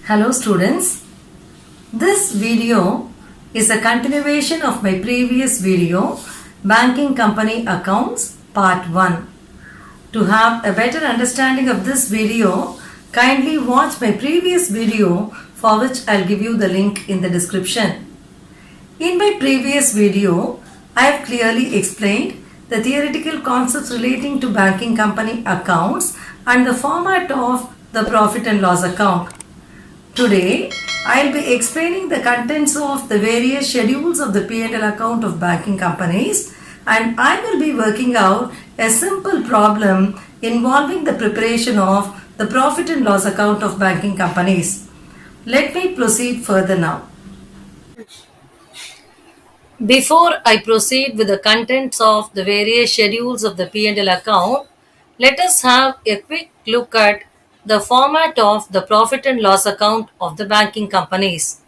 Hello students, this video is a continuation of my previous video Banking Company Accounts Part 1. To have a better understanding of this video, kindly watch my previous video for which I'll give you the link in the description. In my previous video, I have clearly explained the theoretical concepts relating to banking company accounts and the format of the profit and loss account. Today, I'll be explaining the contents of the various schedules of the P&L account of banking companies, and I will be working out a simple problem involving the preparation of the profit and loss account of banking companies. Let me proceed further now. Before I proceed with the contents of the various schedules of the P&L account, let us have a quick look at the format of the profit and loss account of the banking companies.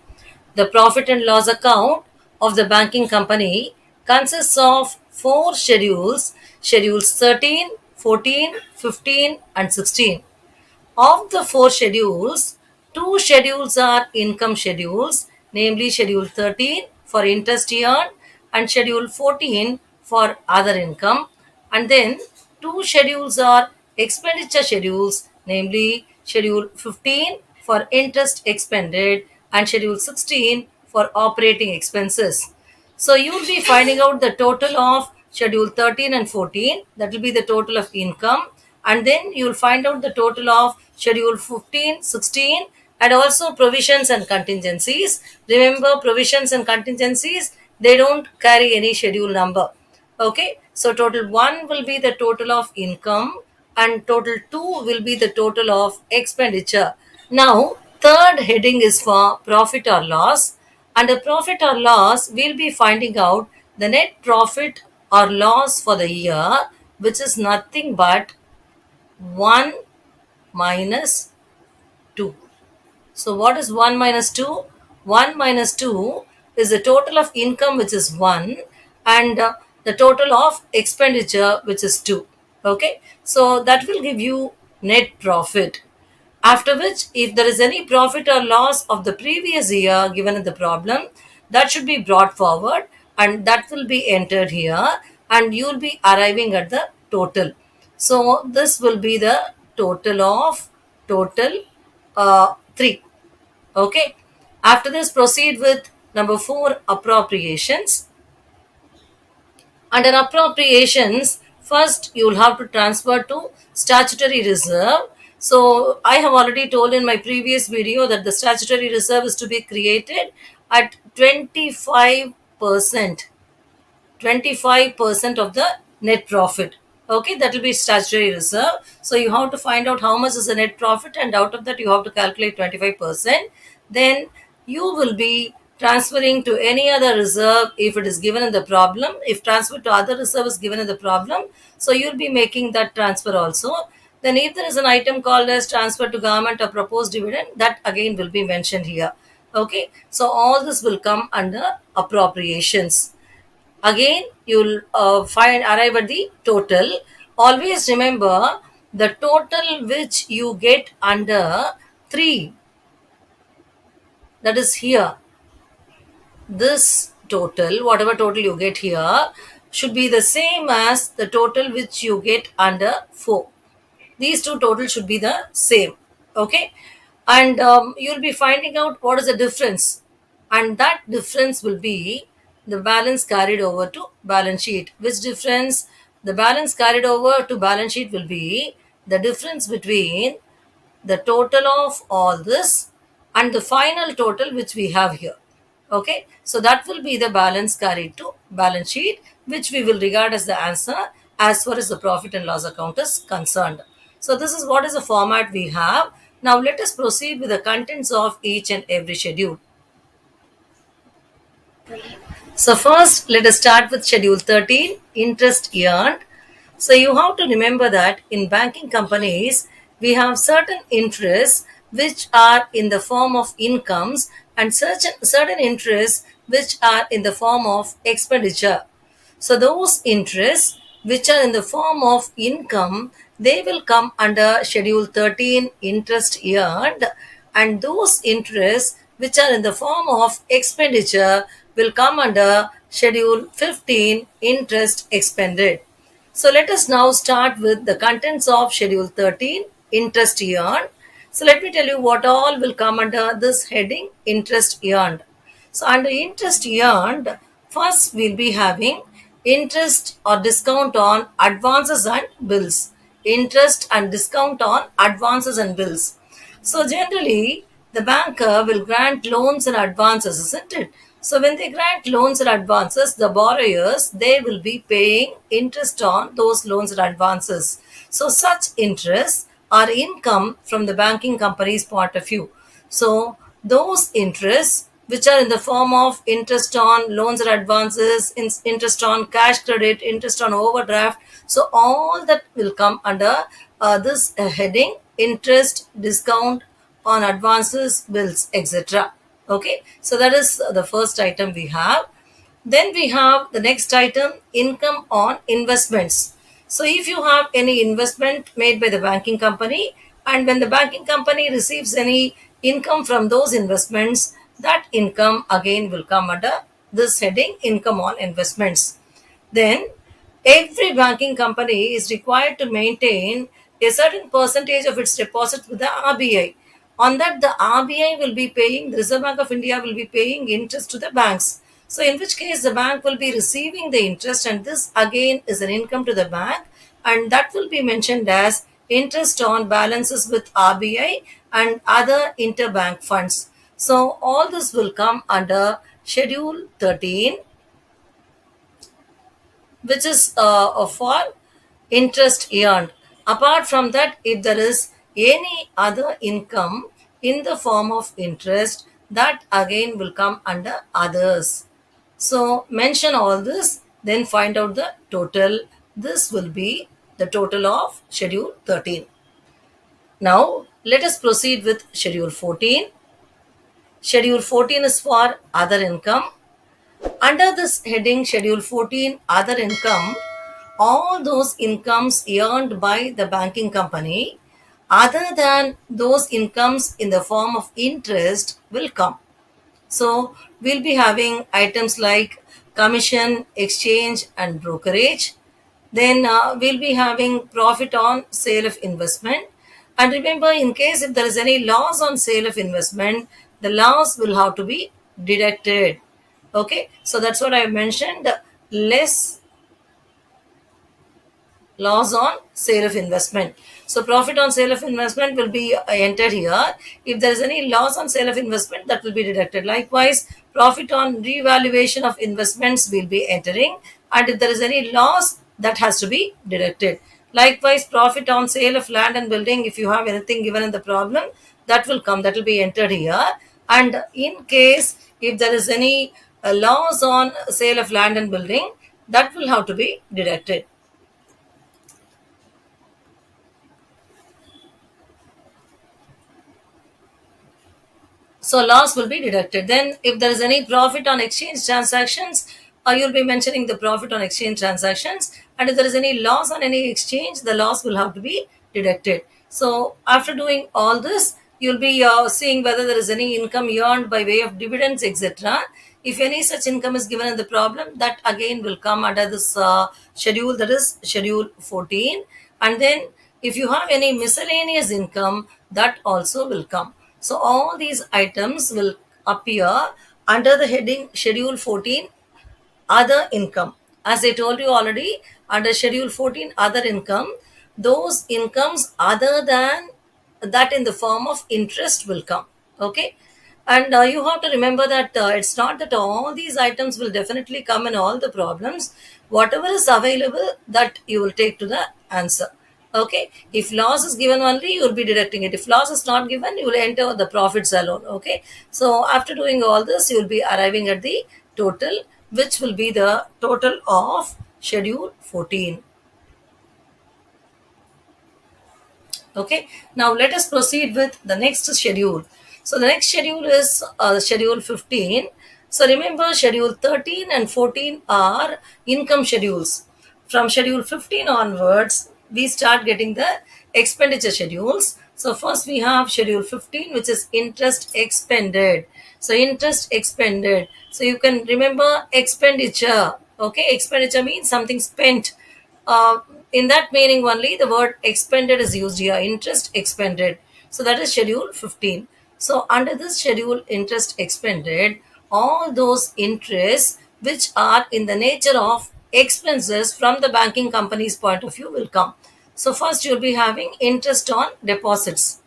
The profit and loss account of the banking company consists of four schedules: schedules 13, 14, 15, and 16. Of the four schedules, two schedules are income schedules, namely Schedule 13 for interest earned and Schedule 14 for other income, and then two schedules are expenditure schedules, namely Schedule 15 for interest expended and Schedule 16 for operating expenses. So you will be finding out the total of Schedule 13 and 14, that will be the total of income, and then you will find out the total of Schedule 15, 16, and also provisions and contingencies. Remember, provisions and contingencies, they don't carry any schedule number. Okay, so total 1 will be the total of income and total 2 will be the total of expenditure. Now, third heading is for profit or loss. Under profit or loss, we'll be finding out the net profit or loss for the year, which is nothing but 1 minus 2. So what is 1 minus 2? 1 minus 2 is the total of income, which is 1, and the total of expenditure, which is 2. Okay, so that will give you net profit. After which, if there is any profit or loss of the previous year given in the problem, that should be brought forward and that will be entered here, and you will be arriving at the total. So this will be the total of total 3. Okay. After this, proceed with number 4, appropriations. Under appropriations, first you will have to transfer to statutory reserve. So I have already told in my previous video that the statutory reserve is to be created at 25%. 25% of the net profit. Okay, that will be statutory reserve. So you have to find out how much is the net profit, and out of that you have to calculate 25%. Then you will be transferring to any other reserve if it is given in the problem. If transfer to other reserve is given in the problem, so you'll be making that transfer also. Then if there is an item called as transfer to government or proposed dividend, that again will be mentioned here. Okay, so all this will come under appropriations. Again, you'll arrive at the total. Always remember the total which you get under 3, that is here. This total, whatever total you get here, should be the same as the total which you get under 4. These two totals should be the same. Okay, and you'll be finding out what is the difference, and that difference will be the balance carried over to balance sheet. Which difference? The balance carried over to balance sheet will be the difference between the total of all this and the final total which we have here. Okay, so that will be the balance carried to balance sheet, which we will regard as the answer as far as the profit and loss account is concerned. So this is what is the format we have. Now let us proceed with the contents of each and every schedule. So first, let us start with Schedule 13, interest earned. So you have to remember that in banking companies, we have certain interests which are in the form of incomes and certain interests which are in the form of expenditure. So those interests which are in the form of income, they will come under Schedule 13, interest earned, and those interests which are in the form of expenditure will come under Schedule 15, interest expended. So let us now start with the contents of Schedule 13, interest earned. So let me tell you what all will come under this heading, interest earned. So under interest earned, first we'll be having interest or discount on advances and bills. Interest and discount on advances and bills. So generally, the banker will grant loans and advances, isn't it? So when they grant loans and advances, the borrowers they will be paying interest on those loans and advances. So such interests are income from the banking company's point of view. So those interests which are in the form of interest on loans and advances, interest on cash credit, interest on overdraft. So all that will come under this heading, interest, discount on advances, bills, etc. Okay, so that is the first item we have. Then we have the next item, income on investments. So if you have any investment made by the banking company, and when the banking company receives any income from those investments, that income again will come under this heading, income on investments. Then every banking company is required to maintain a certain percentage of its deposits with the RBI. On that, the RBI will be paying, the Reserve Bank of India will be paying interest to the banks. So, in which case, the bank will be receiving the interest, and this again is an income to the bank, and that will be mentioned as interest on balances with RBI and other interbank funds. So, all this will come under Schedule 13, which is for interest earned. Apart from that, if there is any other income in the form of interest, that again will come under others. So mention all this, then find out the total. This will be the total of Schedule 13. Now let us proceed with Schedule 14. Schedule 14 is for other income. Under this heading, Schedule 14, Other Income, all those incomes earned by the banking company, other than those incomes in the form of interest, will come. So, we'll be having items like commission, exchange, and brokerage. Then we'll be having profit on sale of investment. And remember, in case if there is any loss on sale of investment, the loss will have to be deducted. Okay, so that's what I mentioned. Less loss on sale of investment. So profit on sale of investment will be entered here. If there is any loss on sale of investment, that will be deducted. Likewise, profit on revaluation of investments will be entering, and if there is any loss, that has to be deducted. Likewise, profit on sale of land and building, if you have anything given in the problem, that will come, that will be entered here. And in case if there is any loss on sale of land and building, that will have to be deducted. So loss will be deducted. Then if there is any profit on exchange transactions, you'll be mentioning the profit on exchange transactions. And if there is any loss on any exchange, the loss will have to be deducted. So after doing all this, you'll be seeing whether there is any income earned by way of dividends, etc. If any such income is given in the problem, that again will come under this schedule, that is Schedule 14. And then if you have any miscellaneous income, that also will come. So all these items will appear under the heading Schedule 14, Other Income. As I told you already, under Schedule 14, Other Income, those incomes other than that in the form of interest will come. Okay. And you have to remember that it's not that all these items will definitely come in all the problems. Whatever is available, that you will take to the answer. Okay, if loss is given only, you will be deducting it. If loss is not given, you will enter the profits alone. Okay, so after doing all this, you will be arriving at the total, which will be the total of Schedule 14. Okay, now let us proceed with the next schedule. So the next schedule is Schedule 15. So remember, Schedule 13 and 14 are income schedules. From Schedule 15 onwards, we start getting the expenditure schedules. So first we have schedule 15, which is interest expended. So interest expended. So you can remember expenditure. Okay, expenditure means something spent. Uh, in that meaning only, the word expended is used here. Interest expended. So that is schedule 15. So under this schedule, interest expended, all those interests which are in the nature of expenses from the banking company's point of view will come. So first you'll be having interest on deposits.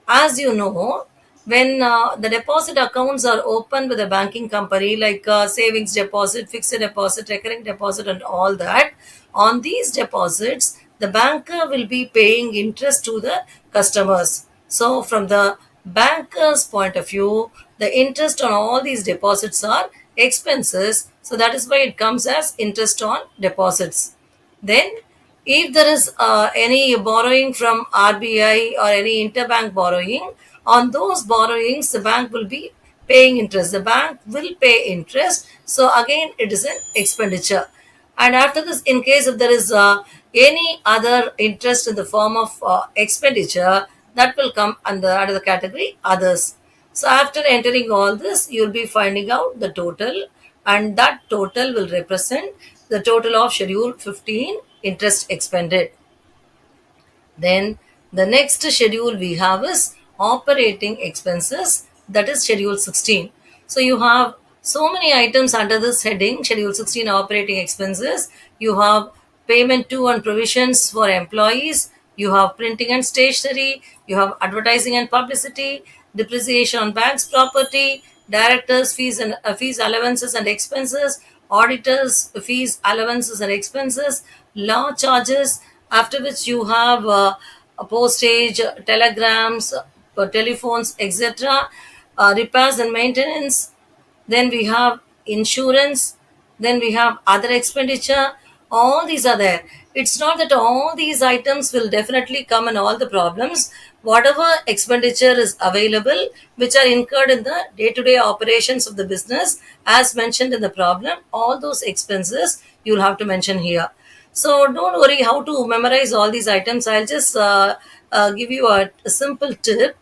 As you know, when the deposit accounts are opened with a banking company like savings deposit, fixed deposit, recurring deposit, and all that, on these deposits, the banker will be paying interest to the customers. So, from the banker's point of view, the interest on all these deposits are expenses. So, that is why it comes as interest on deposits. Then, if there is any borrowing from RBI or any interbank borrowing, on those borrowings, the bank will be paying interest. The bank will pay interest. So, again, it is an expenditure. And after this, in case if there is any other interest in the form of expenditure, that will come under the category others. So, after entering all this, you will be finding out the total, and that total will represent the total of schedule 15 interest expended. Then the next schedule we have is operating expenses, that is schedule 16. So you have so many items under this heading, schedule 16 operating expenses. You have payment to and provisions for employees, you have printing and stationery, you have advertising and publicity, depreciation on bank's property, directors fees and fees, allowances and expenses, auditors fees, allowances and expenses, law charges, after which you have postage, telegrams, telephones, etc., repairs and maintenance. Then we have insurance, then we have other expenditure. All these are there. It's not that all these items will definitely come in all the problems. Whatever expenditure is available, which are incurred in the day-to-day operations of the business, as mentioned in the problem, all those expenses you'll have to mention here. So don't worry how to memorize all these items. I'll just give you a simple tip.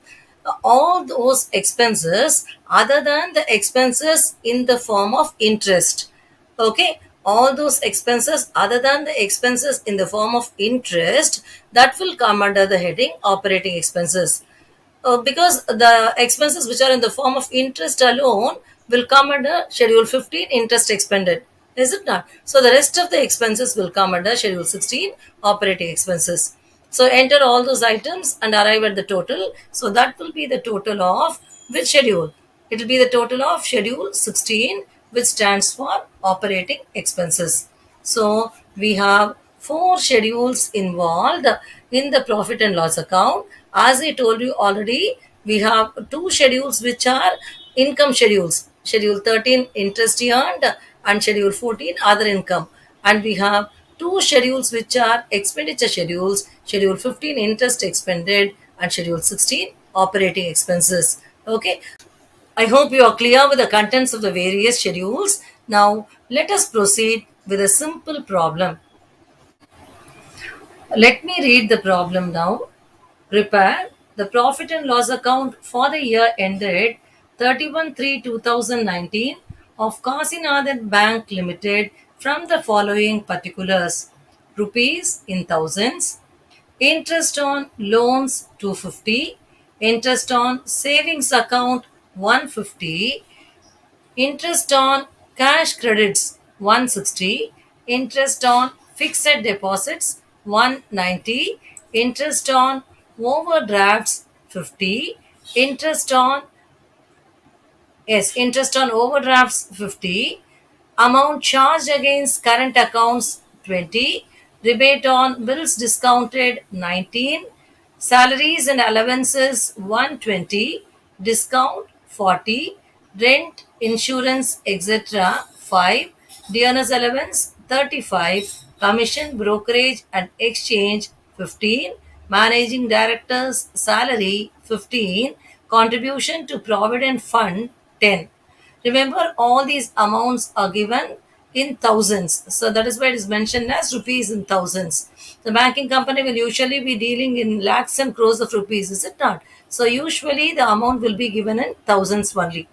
All those expenses other than the expenses in the form of interest, okay, all those expenses other than the expenses in the form of interest, that will come under the heading operating expenses. Because the expenses which are in the form of interest alone will come under schedule 15 interest expended, is it not? So the rest of the expenses will come under schedule 16 operating expenses. So enter all those items and arrive at the total. So that will be the total of which schedule? It will be the total of schedule 16, which stands for operating expenses. So we have four schedules involved in the profit and loss account. As I told you already, we have two schedules which are income schedules. Schedule 13 interest earned and schedule 14 other income. And we have two schedules which are expenditure schedules. Schedule 15 interest expended and schedule 16 operating expenses. Okay. I hope you are clear with the contents of the various schedules. Now, let us proceed with a simple problem. Let me read the problem now. Prepare the profit and loss account for the year ended 31/3/2019 of Kasinathan Bank Limited from the following particulars: rupees in thousands, interest on loans 250, interest on savings account 150, interest on cash credits 160, interest on fixed deposits 190, interest on overdrafts 50, interest on interest on overdrafts 50, amount charged against current accounts 20, rebate on bills discounted 19, salaries and allowances 120, discount 40, rent, insurance, etc. 5, dearness allowance 35, commission, brokerage and exchange 15, managing director's salary 15, contribution to provident fund 10. Remember, all these amounts are given in thousands. So that is why it is mentioned as rupees in thousands. The banking company will usually be dealing in lakhs and crores of rupees, is it not? So usually the amount will be given in thousands only.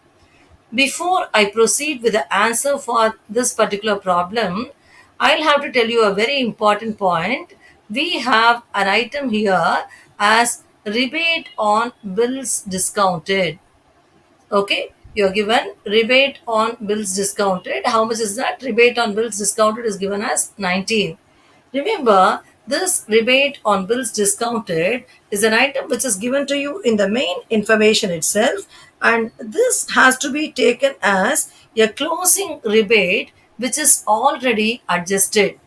Before I proceed with the answer for this particular problem, I'll have to tell you a very important point. We have an item here as rebate on bills discounted. Okay, you're given rebate on bills discounted. How much is that? Rebate on bills discounted is given as 19. Remember, this rebate on bills discounted is an item which is given to you in the main information itself, and this has to be taken as a closing rebate which is already adjusted.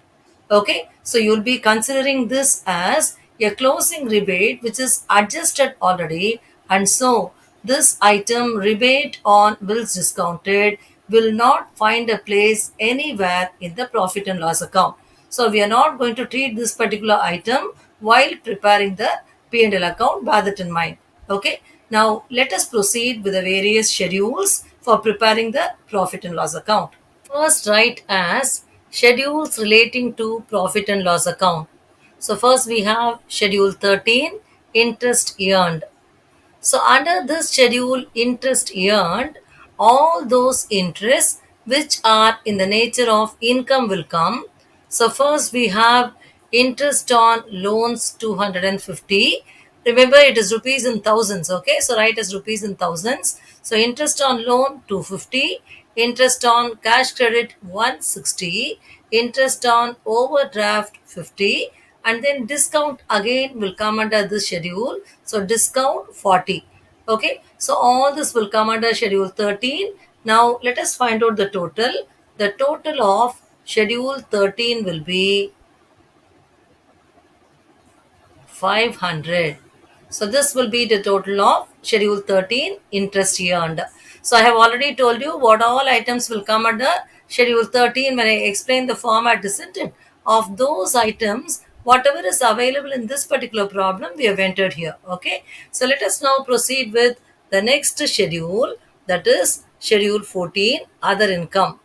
Okay, so you'll be considering this as a closing rebate which is adjusted already, and so this item rebate on bills discounted will not find a place anywhere in the profit and loss account. So we are not going to treat this particular item while preparing the P&L account. Bear that in mind. Okay, now let us proceed with the various schedules for preparing the profit and loss account. First, write as schedules relating to profit and loss account. So, first we have schedule 13, interest earned. So, under this schedule, interest earned, all those interests which are in the nature of income will come. So, first we have interest on loans 250. Remember, it is rupees in thousands. Okay, so write as rupees in thousands. So, interest on loan 250, interest on cash credit 160, interest on overdraft 50, and then discount again will come under this schedule. So discount 40. Okay, so all this will come under schedule 13. Now let us find out the total. The total of schedule 13 will be 500. So this will be the total of schedule 13, interest earned. So I have already told you what all items will come under schedule 13 when I explain the format, isn't it? Of those items, whatever is available in this particular problem, we have entered here. Okay. So let us now proceed with the next schedule, that is schedule 14, other income.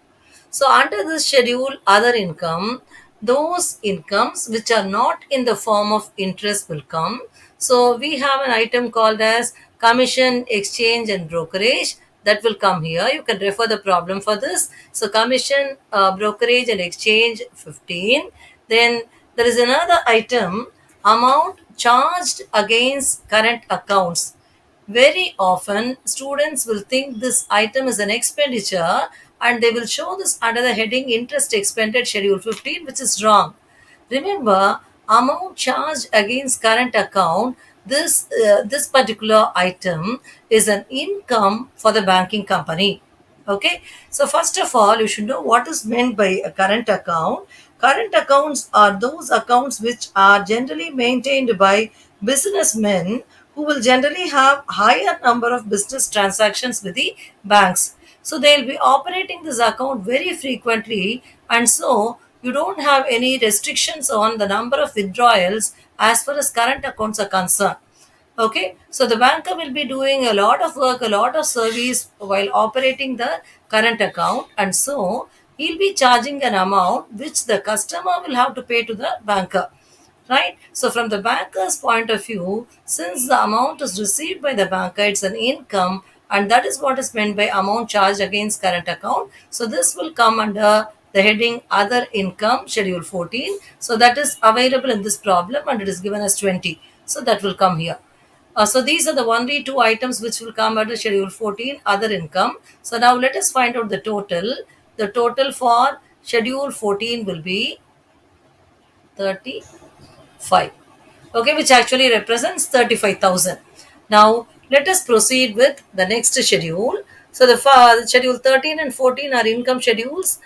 So under this schedule, other income, those incomes which are not in the form of interest will come. So we have an item called as commission, exchange and brokerage that will come here. You can refer the problem for this. So commission, brokerage and exchange 15. Then there is another item, amount charged against current accounts. Very often, students will think this item is an expenditure and they will show this under the heading interest expended schedule 15, which is wrong. Remember, amount charged against current account, this particular item is an income for the banking company. Okay, so first of all, you should know what is meant by a current account. Current accounts are those accounts which are generally maintained by businessmen who will generally have higher number of business transactions with the banks. So they'll be operating this account very frequently, and so you don't have any restrictions on the number of withdrawals as far as current accounts are concerned. Okay, so the banker will be doing a lot of work, a lot of service while operating the current account, and so he'll be charging an amount which the customer will have to pay to the banker. Right? So, from the banker's point of view, since the amount is received by the banker, it's an income, and that is what is meant by amount charged against current account. So, this will come under the heading other income, schedule 14. So, that is available in this problem and it is given as 20. So, that will come here. So these are the only two items which will come under schedule 14, other income. So now let us find out the total. The total for schedule 14 will be 35. Okay, which actually represents 35,000. Now let us proceed with the next schedule. So the schedule 13 and 14 are income schedules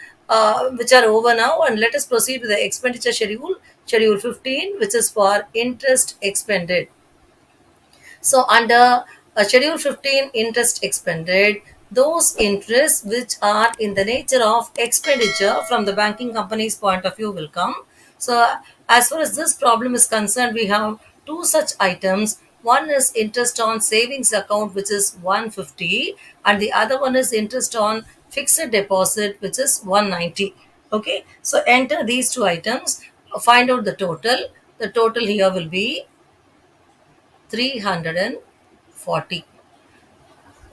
which are over now, and let us proceed with the expenditure schedule, schedule 15, which is for interest expended. So under schedule 15, interest expended, those interests which are in the nature of expenditure from the banking company's point of view will come. So as far as this problem is concerned, we have two such items. One is interest on savings account, which is 150, and the other one is interest on fixed deposit, which is 190. Okay, so enter these two items, find out the total. The total here will be 340.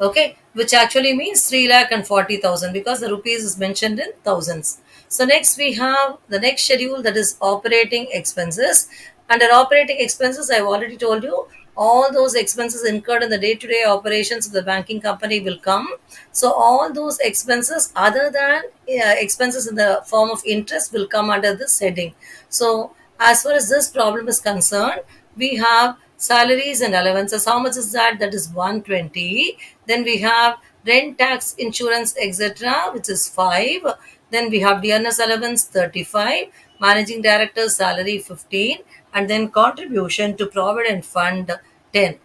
Okay, which actually means 3,40,000 because the rupees is mentioned in thousands. So next we have the next schedule, that is operating expenses. Under operating expenses, I've already told you all those expenses incurred in the day-to-day operations of the banking company will come. So all those expenses other than expenses in the form of interest will come under this heading. So as far as this problem is concerned, we have salaries and allowances. How much is that? That is 120. Then we have rent, tax, insurance, etc., which is 5. Then we have dearness allowance 35, managing director's salary 15, and then contribution to provident fund 10.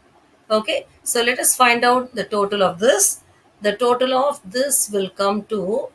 Okay, so let us find out the total of this. The total of this will come to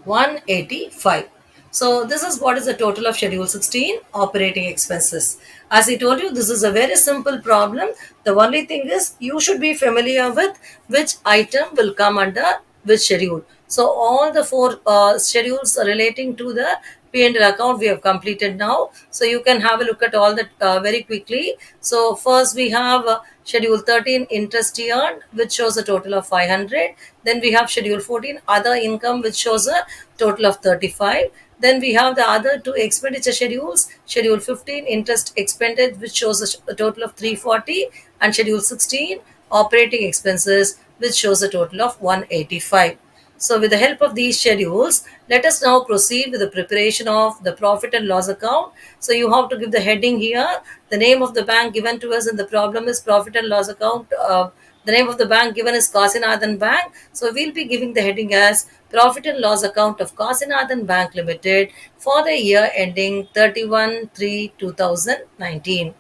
185. So this is what is the total of Schedule 16 operating expenses. As I told you, this is a very simple problem. The only thing is you should be familiar with which item will come under which schedule. So all the four schedules relating to the P&L account we have completed now. So you can have a look at all that very quickly. So first we have Schedule 13 interest earned, which shows a total of 500. Then we have Schedule 14 other income, which shows a total of 35. Then we have the other two expenditure schedules, Schedule 15 interest expended, which shows a total of 340, and Schedule 16 operating expenses, which shows a total of 185. So with the help of these schedules, let us now proceed with the preparation of the profit and loss account. So you have to give the heading here. The name of the bank given to us in the problem is profit and loss account. The name of the bank given is Kasinathan Bank. So we'll be giving the heading as profit and loss account of Kasinathan Bank Limited for the year ending 31/3/2019.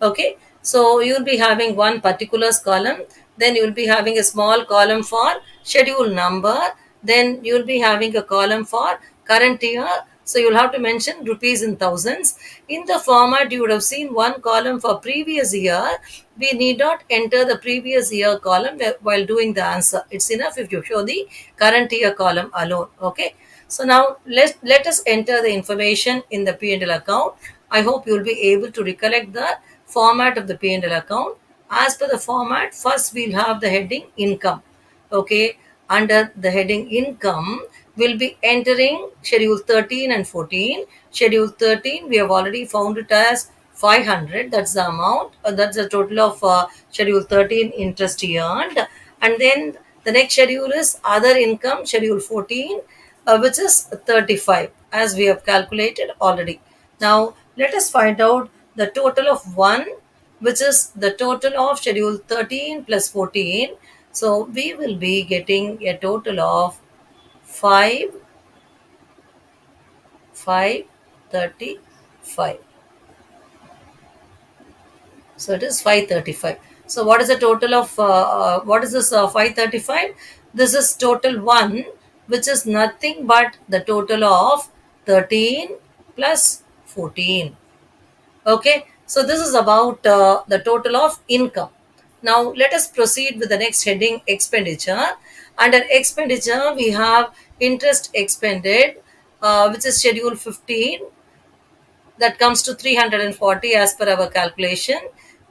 Okay, so you'll be having one particulars column, then you'll be having a small column for schedule number, then you'll be having a column for current year. So you'll have to mention rupees in thousands. In the format, you would have seen one column for previous year. We need not enter the previous year column while doing the answer. It's enough if you show the current year column alone. Okay, so now let us enter the information in the P&L account. I hope you'll be able to recollect the format of the P&L account. As per the format, first we'll have the heading income. Okay, under the heading income, we'll be entering Schedule 13 and 14. Schedule 13, we have already found it as 500. That's the amount. That's the total of Schedule 13 interest earned. And then the next schedule is other income, Schedule 14, which is 35, as we have calculated already. Now, let us find out the total of 1, which is the total of Schedule 13 plus 14. So, we will be getting a total of 5, 535. So it is 535. So what is the total of, what is this 535? This is total 1, which is nothing but the total of 13 plus 14. Okay, so this is about the total of income. Now let us proceed with the next heading, expenditure. Under expenditure, we have interest expended, which is schedule 15, that comes to 340 as per our calculation.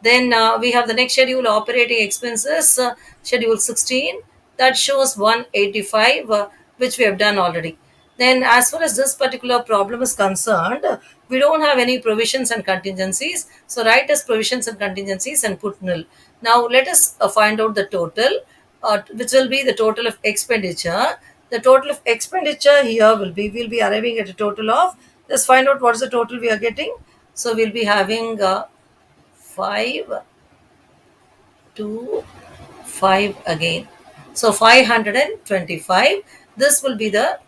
Then we have the next schedule, operating expenses, schedule 16, that shows 185, which we have done already. Then as far as this particular problem is concerned, we don't have any provisions and contingencies. So write as provisions and contingencies and put nil. Now let us find out the total, which will be the total of expenditure. The total of expenditure here will be, we'll be arriving at a total of, let's find out what's the total we are getting. So we'll be having 5 to 5 again. So 525. This will be the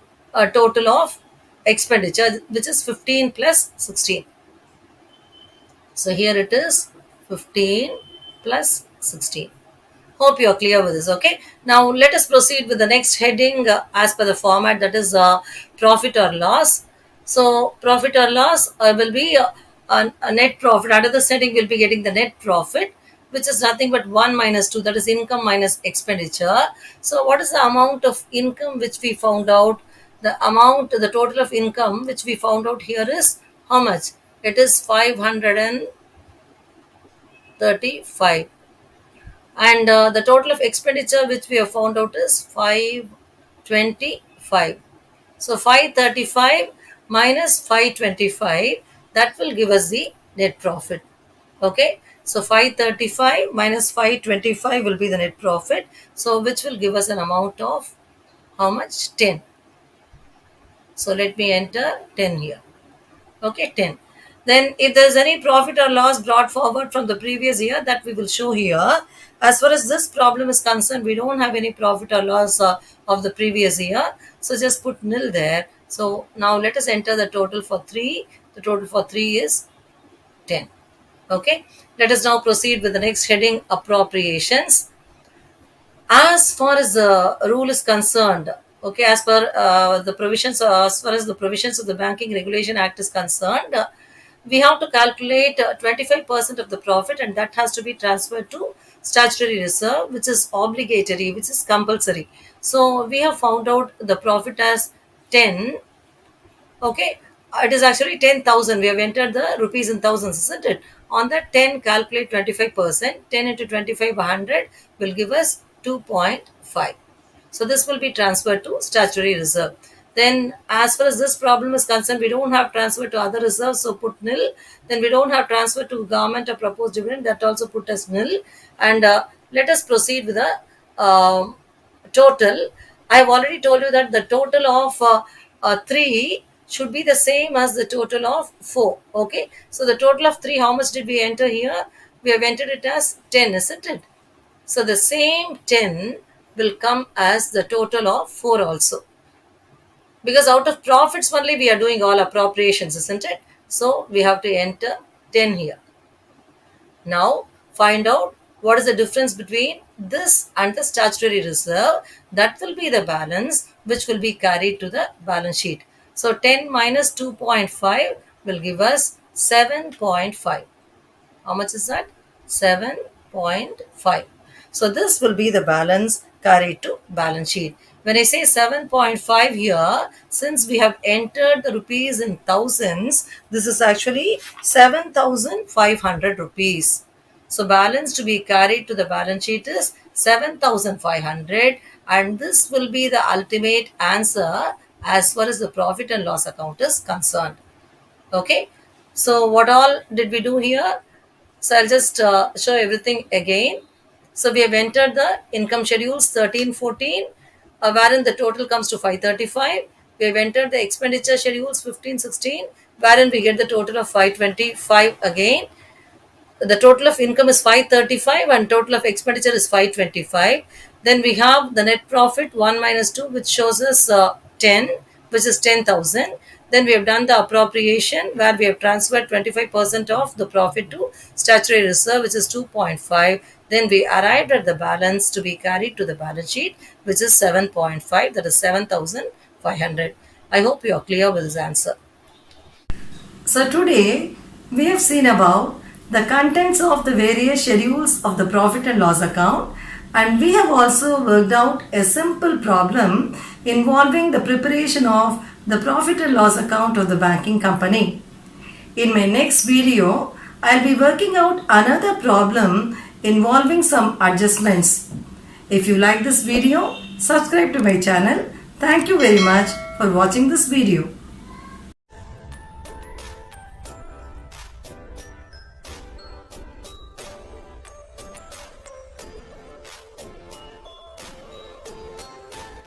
total of expenditure, which is 15 plus 16. So here it is 15 plus 16. Hope you are clear with this. Okay. Now let us proceed with the next heading as per the format, that is profit or loss. So profit or loss will be a net profit. Under this heading, we'll be getting the net profit. which is nothing but 1 minus 2, that is income minus expenditure. So what is the amount of income which we found out? The total of income which we found out here is how much? It is 535. And the total of expenditure which we have found out is 525. So 535 minus 525, that will give us the net profit. Okay, so 535 minus 525 will be the net profit, so which will give us an amount of how much? 10. So let me enter 10 here. Okay, 10. Then if there's any profit or loss brought forward from the previous year, that we will show here. As far as this problem is concerned, we don't have any profit or loss of the previous year, so just put nil there. So now let us enter the total for 3. The total for 3 is 10. Okay, let us now proceed with the next heading, appropriations. As far as the rule is concerned, okay, as per the provisions, as far as the provisions of the Banking Regulation Act is concerned, we have to calculate 25% of the profit, and that has to be transferred to statutory reserve, which is obligatory, which is compulsory. So we have found out the profit as 10. Okay, it is actually 10,000. We have entered the rupees in thousands, isn't it? On that 10, calculate 25%. 10 into 25, 100 will give us 2.5. So this will be transferred to statutory reserve. Then as far as this problem is concerned, we don't have transfer to other reserves, so put nil. Then we don't have transfer to government or proposed dividend, that also put as nil. And let us proceed with the total. I have already told you that the total of 3 should be the same as the total of 4. Okay, so the total of 3, how much did we enter here? We have entered it as 10, isn't it? So the same 10 will come as the total of 4 also, because out of profits only we are doing all appropriations, isn't it? So we have to enter 10 here. Now find out what is the difference between this and the statutory reserve. That will be the balance which will be carried to the balance sheet. So 10 minus 2.5 will give us 7.5. How much is that? 7.5. So this will be the balance carried to balance sheet. When I say 7.5 here, since we have entered the rupees in thousands, this is actually 7,500 rupees. So balance to be carried to the balance sheet is 7,500, and this will be the ultimate answer as far as the profit and loss account is concerned. Okay, so what all did we do here? So I'll just show everything again. So we have entered the income schedules 13, 14, wherein the total comes to 535. We have entered the expenditure schedules 15, 16, wherein we get the total of 525 again. The total of income is 535 and total of expenditure is 525. Then we have the net profit 1 minus 2, which shows us 10, which is 10,000. Then we have done the appropriation where we have transferred 25% of the profit to statutory reserve, which is 2.5. Then we arrived at the balance to be carried to the balance sheet, which is 7.5, that is 7,500. I hope you are clear with this answer. So today we have seen about the contents of the various schedules of the profit and loss account, and we have also worked out a simple problem involving the preparation of the profit and loss account of the banking company. In my next video, I'll be working out another problem involving some adjustments. If you like this video, subscribe to my channel. Thank you very much for watching this video.